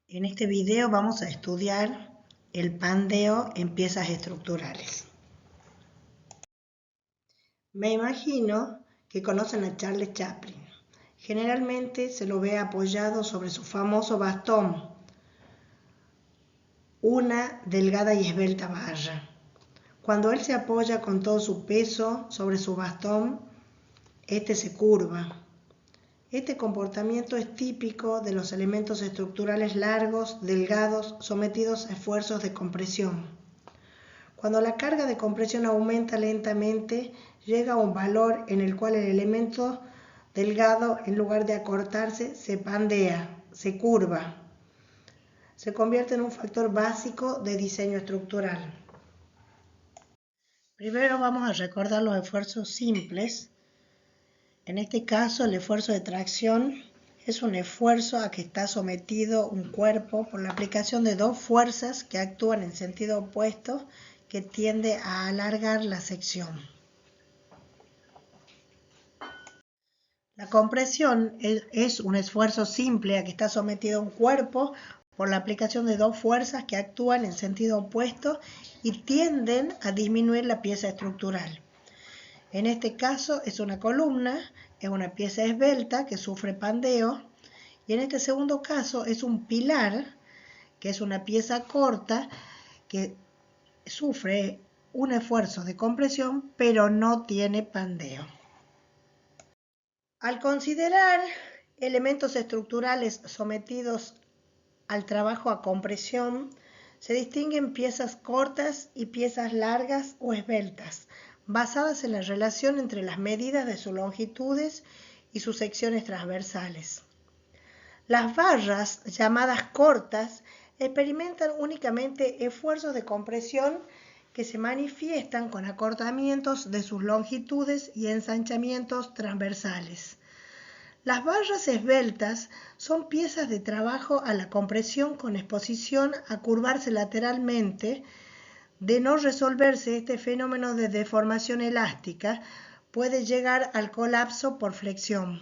En este video vamos a estudiar el pandeo en piezas estructurales. Me imagino que conocen a Charles Chaplin. Generalmente se lo ve apoyado sobre su famoso bastón, una delgada y esbelta barra. Cuando él se apoya con todo su peso sobre su bastón, este se curva. Este comportamiento es típico de los elementos estructurales largos, delgados, sometidos a esfuerzos de compresión. Cuando la carga de compresión aumenta lentamente, llega a un valor en el cual el elemento delgado, en lugar de acortarse, se pandea, se curva. Se convierte en un factor básico de diseño estructural. Primero vamos a recordar los esfuerzos simples. En este caso, el esfuerzo de tracción es un esfuerzo a que está sometido un cuerpo por la aplicación de dos fuerzas que actúan en sentido opuesto, que tiende a alargar la sección. La compresión es un esfuerzo simple a que está sometido un cuerpo por la aplicación de dos fuerzas que actúan en sentido opuesto y tienden a disminuir la pieza estructural. En este caso es una columna, es una pieza esbelta que sufre pandeo, y en este segundo caso es un pilar, que es una pieza corta que sufre un esfuerzo de compresión pero no tiene pandeo. Al considerar elementos estructurales sometidos al trabajo a compresión, se distinguen piezas cortas y piezas largas o esbeltas, basadas en la relación entre las medidas de sus longitudes y sus secciones transversales. Las barras, llamadas cortas, experimentan únicamente esfuerzos de compresión que se manifiestan con acortamientos de sus longitudes y ensanchamientos transversales. Las barras esbeltas son piezas de trabajo a la compresión con exposición a curvarse lateralmente. De no resolverse este fenómeno de deformación elástica, puede llegar al colapso por flexión.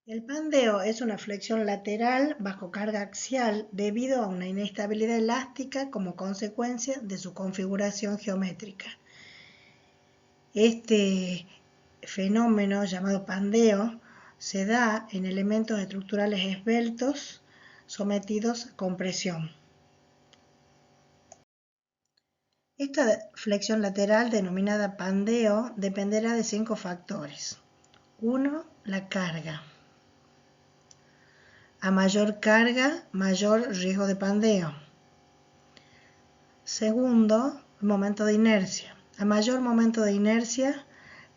El pandeo es una flexión lateral bajo carga axial debido a una inestabilidad elástica como consecuencia de su configuración geométrica. Este fenómeno llamado pandeo se da en elementos estructurales esbeltos sometidos a compresión. Esta flexión lateral denominada pandeo dependerá de 5 factores. 1. La carga. A mayor carga, mayor riesgo de pandeo. Segundo, el momento de inercia. A mayor momento de inercia,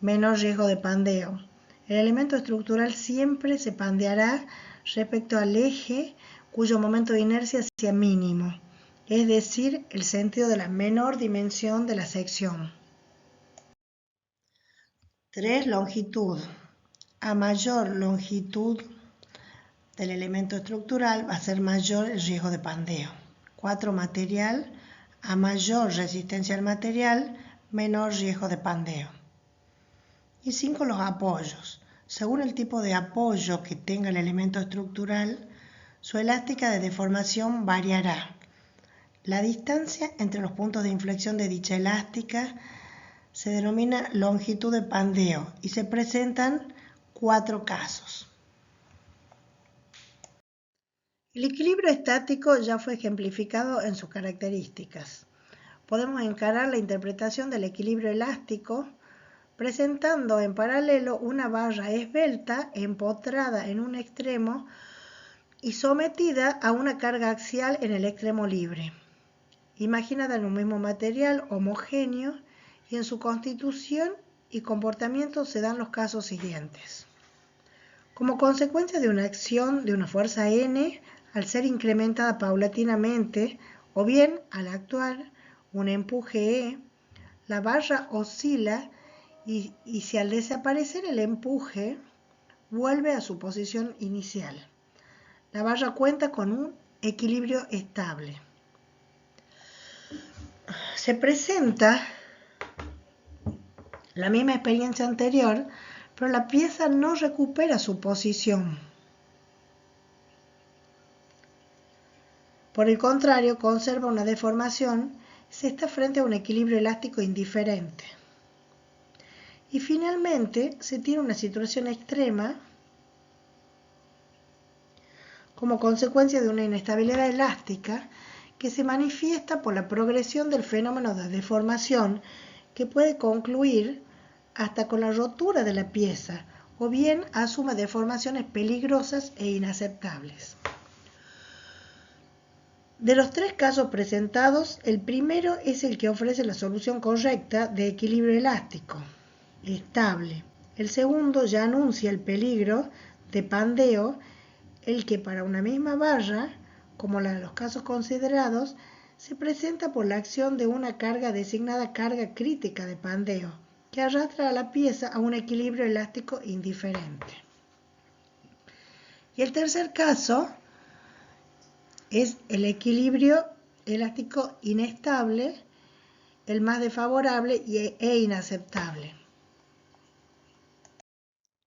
menor riesgo de pandeo. El elemento estructural siempre se pandeará respecto al eje cuyo momento de inercia sea mínimo, es decir, el sentido de la menor dimensión de la sección. 3. Longitud. A mayor longitud del elemento estructural va a ser mayor el riesgo de pandeo. 4. Material. A mayor resistencia al material, menor riesgo de pandeo. Y 5. Los apoyos. Según el tipo de apoyo que tenga el elemento estructural, su elástica de deformación variará. La distancia entre los puntos de inflexión de dicha elástica se denomina longitud de pandeo y se presentan 4 casos. El equilibrio estático ya fue ejemplificado en sus características. Podemos encarar la interpretación del equilibrio elástico presentando en paralelo una barra esbelta empotrada en un extremo y sometida a una carga axial en el extremo libre, imaginada en un mismo material homogéneo, y en su constitución y comportamiento se dan los casos siguientes. Como consecuencia de una acción de una fuerza N, al ser incrementada paulatinamente, o bien al actuar un empuje E, la barra oscila y si al desaparecer el empuje, vuelve a su posición inicial. La barra cuenta con un equilibrio estable. Se presenta la misma experiencia anterior, pero la pieza no recupera su posición. Por el contrario, conserva una deformación si está frente a un equilibrio elástico indiferente. Y finalmente, se tiene una situación extrema como consecuencia de una inestabilidad elástica que se manifiesta por la progresión del fenómeno de deformación que puede concluir hasta con la rotura de la pieza o bien asume deformaciones peligrosas e inaceptables. De los tres casos presentados, el primero es el que ofrece la solución correcta de equilibrio elástico, estable. El segundo ya anuncia el peligro de pandeo, el que para una misma barra, como la de los casos considerados, se presenta por la acción de una carga designada carga crítica de pandeo, que arrastra a la pieza a un equilibrio elástico indiferente. Y el tercer caso es el equilibrio elástico inestable, el más desfavorable e inaceptable.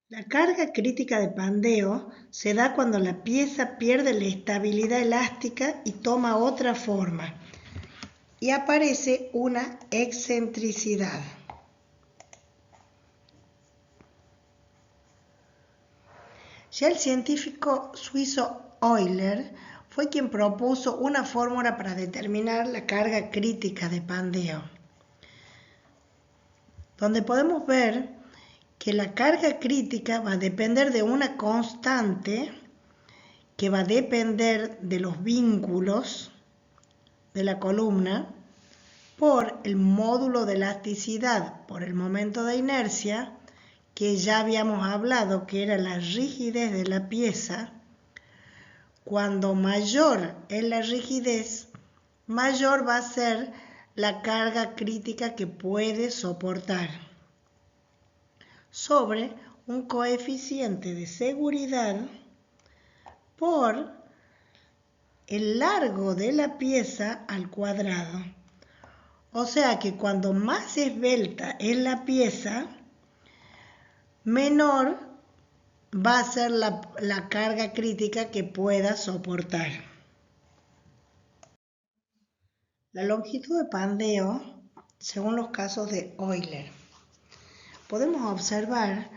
La carga crítica de pandeo se da cuando la pieza pierde la estabilidad elástica y toma otra forma y aparece una excentricidad. Ya el científico suizo Euler fue quien propuso una fórmula para determinar la carga crítica de pandeo, donde podemos ver que la carga crítica va a depender de una constante que va a depender de los vínculos de la columna por el módulo de elasticidad por el momento de inercia, que ya habíamos hablado que era la rigidez de la pieza. Cuando mayor es la rigidez, mayor va a ser la carga crítica que puede soportar, sobre un coeficiente de seguridad por el largo de la pieza al cuadrado. O sea que cuando más esbelta es la pieza, menor va a ser la carga crítica que pueda soportar. La longitud de pandeo, según los casos de Euler. Podemos observar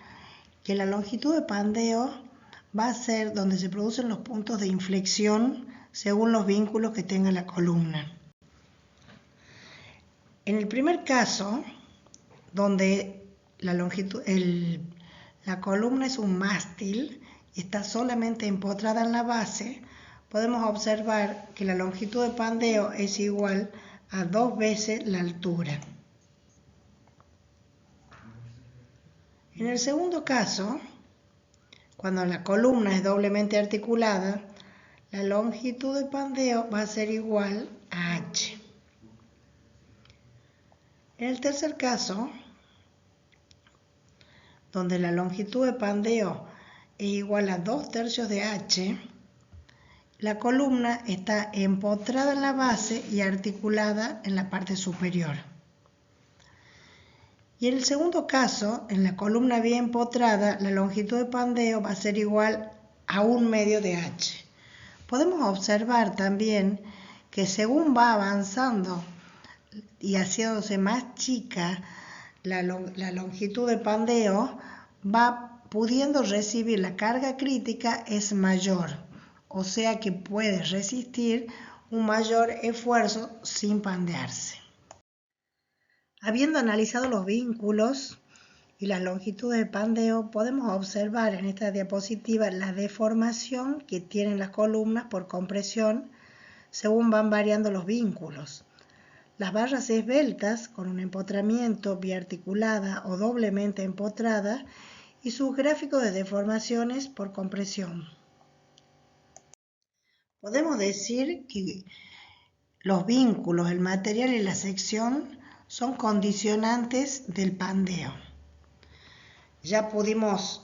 que la longitud de pandeo va a ser donde se producen los puntos de inflexión según los vínculos que tenga la columna. En el primer caso, donde la columna es un mástil y está solamente empotrada en la base, podemos observar que la longitud de pandeo es igual a 2 veces la altura. En el segundo caso, cuando la columna es doblemente articulada, la longitud de pandeo va a ser igual a h. En el tercer caso, donde la longitud de pandeo es igual a 2/3 de h, la columna está empotrada en la base y articulada en la parte superior. Y en el segundo caso, en la columna bien empotrada, la longitud de pandeo va a ser igual a 1/2 de h. Podemos observar también que según va avanzando y haciéndose más chica la longitud de pandeo, va pudiendo recibir la carga crítica es mayor, o sea que puede resistir un mayor esfuerzo sin pandearse. Habiendo analizado los vínculos y las longitudes de pandeo, podemos observar en esta diapositiva la deformación que tienen las columnas por compresión según van variando los vínculos. Las barras esbeltas con un empotramiento biarticulada o doblemente empotrada y sus gráficos de deformaciones por compresión. Podemos decir que los vínculos, el material y la sección son condicionantes del pandeo. Ya pudimos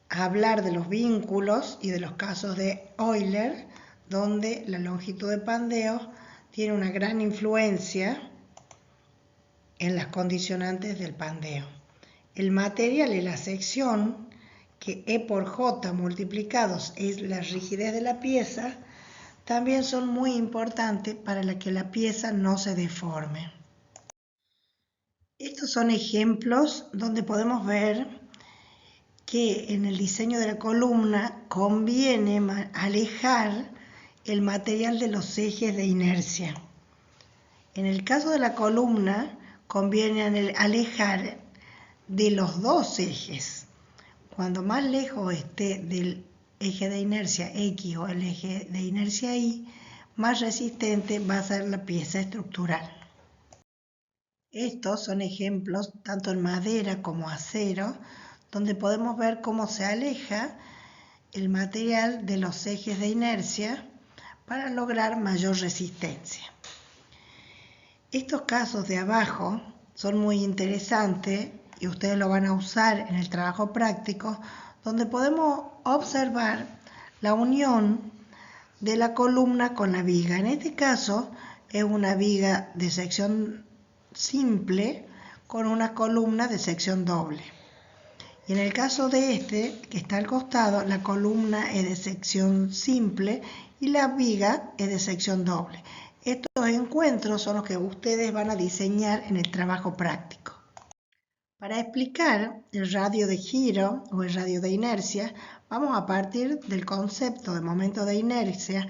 hablar de los vínculos y de los casos de Euler, donde la longitud de pandeo tiene una gran influencia en las condicionantes del pandeo. El material y la sección, que E por J multiplicados es la rigidez de la pieza, también son muy importantes para que la pieza no se deforme. Estos son ejemplos donde podemos ver que en el diseño de la columna conviene alejar el material de los ejes de inercia. En el caso de la columna conviene alejar de los dos ejes. Cuando más lejos esté del eje de inercia X o el eje de inercia Y, más resistente va a ser la pieza estructural. Estos son ejemplos tanto en madera como acero, donde podemos ver cómo se aleja el material de los ejes de inercia para lograr mayor resistencia. Estos casos de abajo son muy interesantes y ustedes lo van a usar en el trabajo práctico, donde podemos observar la unión de la columna con la viga. En este caso es una viga de sección simple con una columna de sección doble. Y en el caso de este, que está al costado, la columna es de sección simple y la viga es de sección doble. Estos encuentros son los que ustedes van a diseñar en el trabajo práctico. Para explicar el radio de giro o el radio de inercia, vamos a partir del concepto de momento de inercia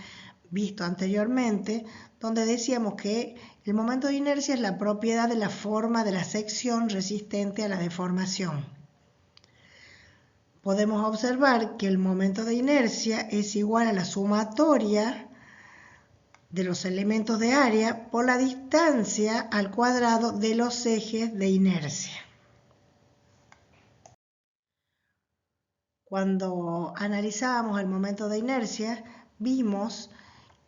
visto anteriormente, donde decíamos que el momento de inercia es la propiedad de la forma de la sección resistente a la deformación. Podemos observar que el momento de inercia es igual a la sumatoria de los elementos de área por la distancia al cuadrado de los ejes de inercia. Cuando analizábamos el momento de inercia, vimos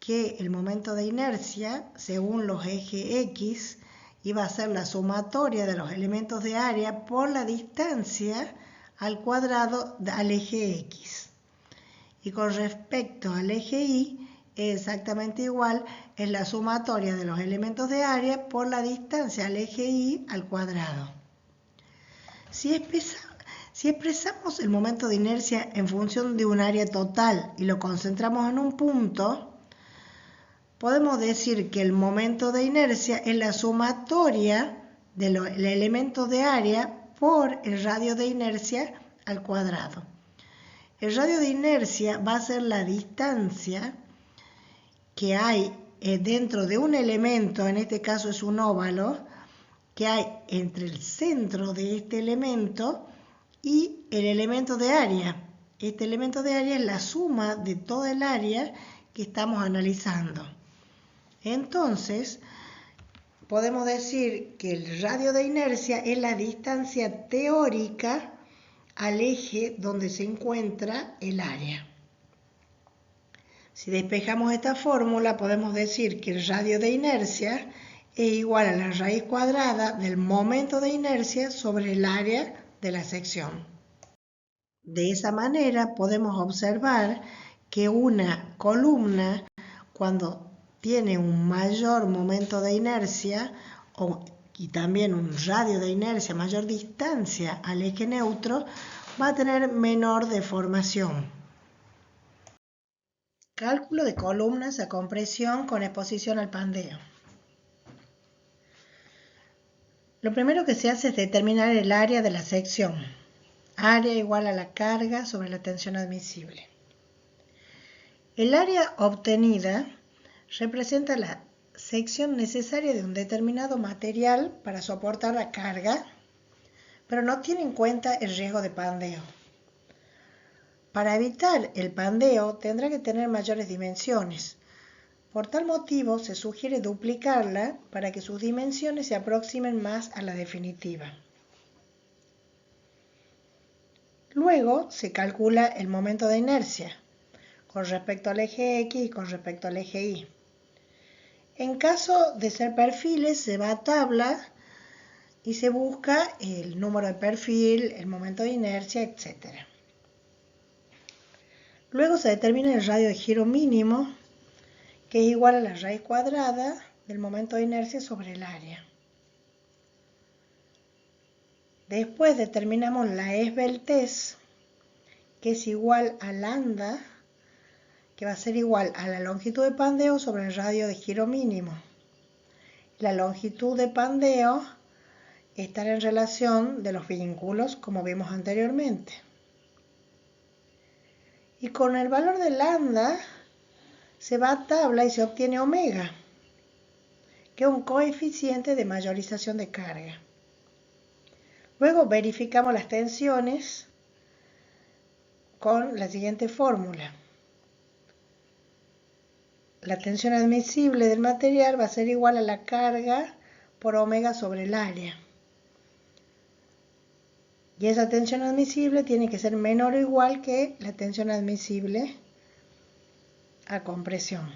que el momento de inercia, según los ejes X, iba a ser la sumatoria de los elementos de área por la distancia al cuadrado al eje X. Y con respecto al eje Y, es exactamente igual, es la sumatoria de los elementos de área por la distancia al eje Y al cuadrado. Si expresamos el momento de inercia en función de un área total y lo concentramos en un punto, podemos decir que el momento de inercia es la sumatoria del elemento de área por el radio de inercia al cuadrado. El radio de inercia va a ser la distancia que hay dentro de un elemento, en este caso es un óvalo, que hay entre el centro de este elemento y el elemento de área. Este elemento de área es la suma de toda el área que estamos analizando. Entonces, podemos decir que el radio de inercia es la distancia teórica al eje donde se encuentra el área. Si despejamos esta fórmula, podemos decir que el radio de inercia es igual a la raíz cuadrada del momento de inercia sobre el área de la sección. De esa manera podemos observar que una columna, cuando tiene un mayor momento de inercia y también un radio de inercia, mayor distancia al eje neutro, va a tener menor deformación. Cálculo de columnas a compresión con exposición al pandeo. Lo primero que se hace es determinar el área de la sección. Área igual a la carga sobre la tensión admisible. El área obtenida representa la sección necesaria de un determinado material para soportar la carga, pero no tiene en cuenta el riesgo de pandeo. Para evitar el pandeo tendrá que tener mayores dimensiones. Por tal motivo se sugiere duplicarla para que sus dimensiones se aproximen más a la definitiva. Luego se calcula el momento de inercia con respecto al eje X y con respecto al eje Y. En caso de ser perfiles se va a tabla y se busca el número de perfil, el momento de inercia, etc. Luego se determina el radio de giro mínimo, que es igual a la raíz cuadrada del momento de inercia sobre el área. Después determinamos la esbeltez, que es igual a lambda, que va a ser igual a la longitud de pandeo sobre el radio de giro mínimo. La longitud de pandeo estará en relación de los vínculos, como vimos anteriormente. Y con el valor de lambda se va a tabla y se obtiene omega, que es un coeficiente de mayorización de carga. Luego verificamos las tensiones con la siguiente fórmula. La tensión admisible del material va a ser igual a la carga por omega sobre el área. Y esa tensión admisible tiene que ser menor o igual que la tensión admisible a compresión.